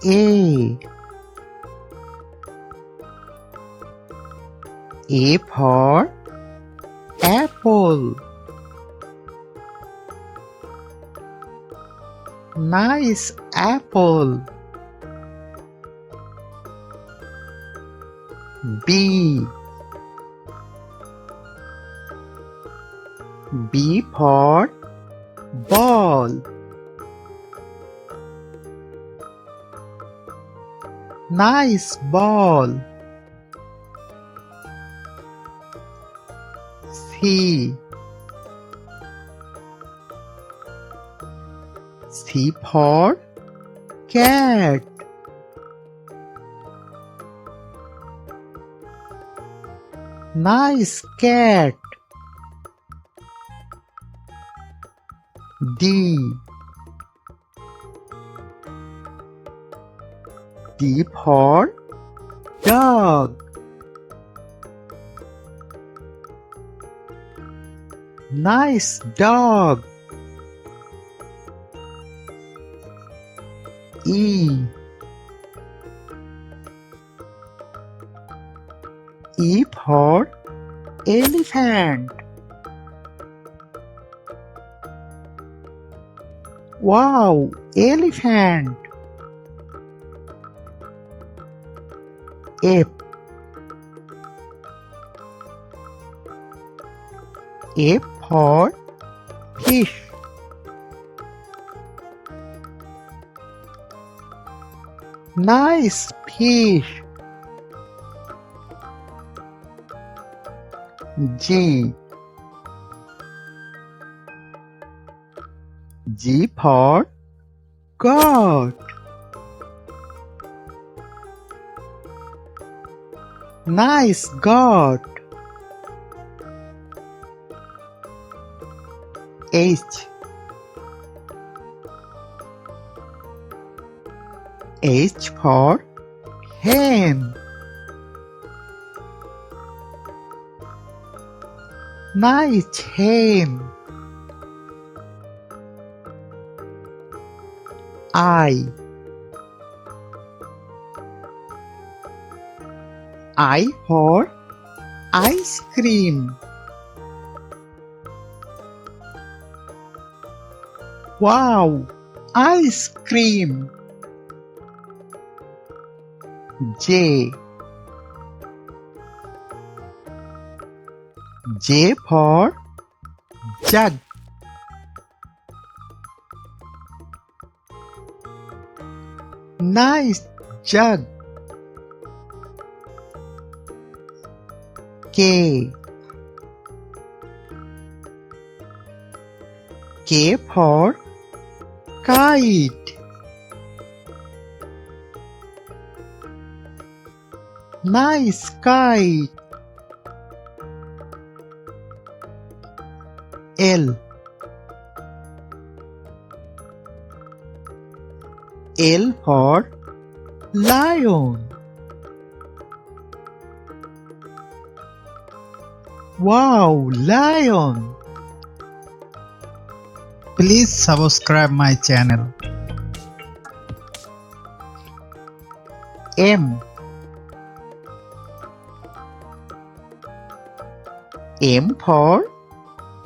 A. A for apple. Nice apple. B. B for ball. Nice ball. C. C for cat. Nice cat. D. D for dog. Nice dog. E. E for elephant. Wow, elephant. F. F for fish. Nice fish. G. G for goat. Nice goat. H. H for hen. Nice hen. I. I for ice cream. Wow, ice cream. J. J for jug. Nice jug. K. K for kite. Nice kite. L. L for lion. Wow, lion. Please subscribe my channel. M. M for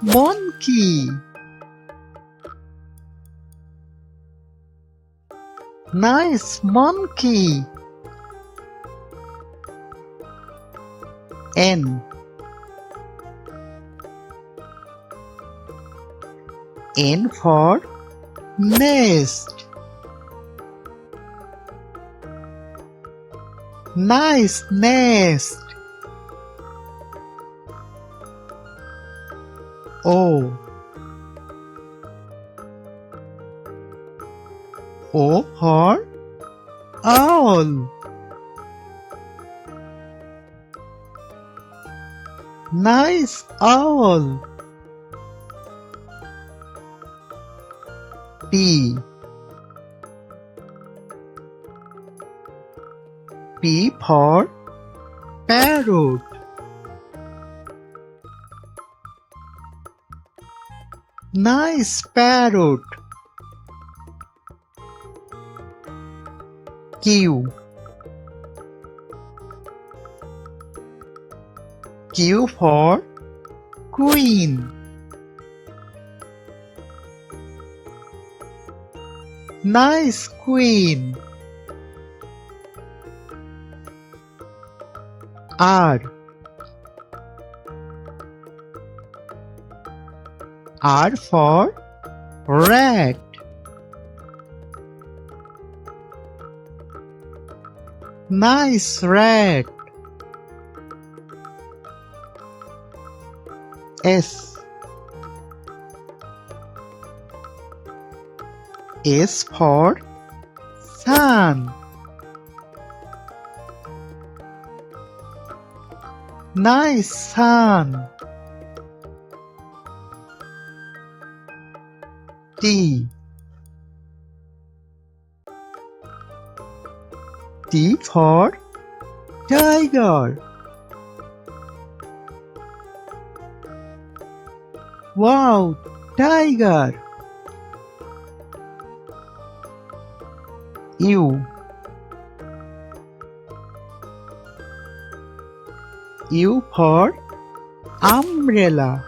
monkey. Nice monkey. N. N for nest. Nice nest. O. O for owl. Nice owl. P. P for parrot. Nice parrot. Q. Q for Queen. Nice queen. R. R for rat. Nice rat. S. S for sun. Nice sun. T. T for tiger. Wow, tiger. U. U for umbrella.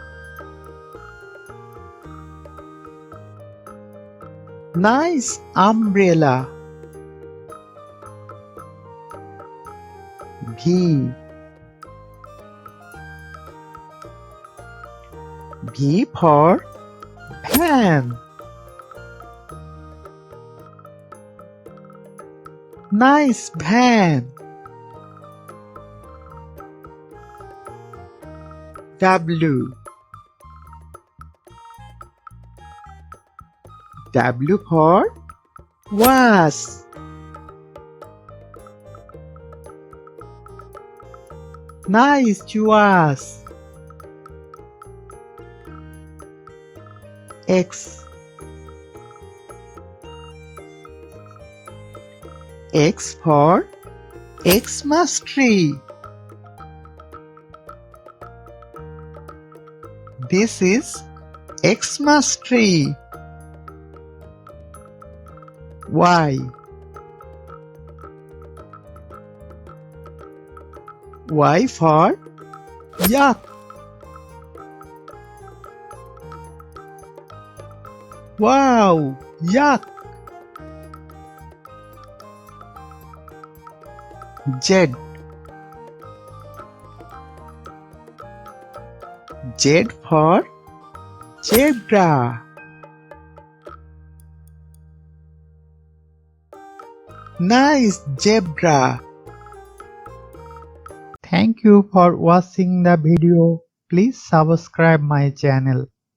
Nice umbrella. V. V for van. Nice van. W. W for was. Nice was. X. X for Xmas tree. This is Xmas tree. Y. Y for yak. Wow, yak. Z. Z for zebra. Nice zebra. Thank you for watching the video. Please subscribe my channel.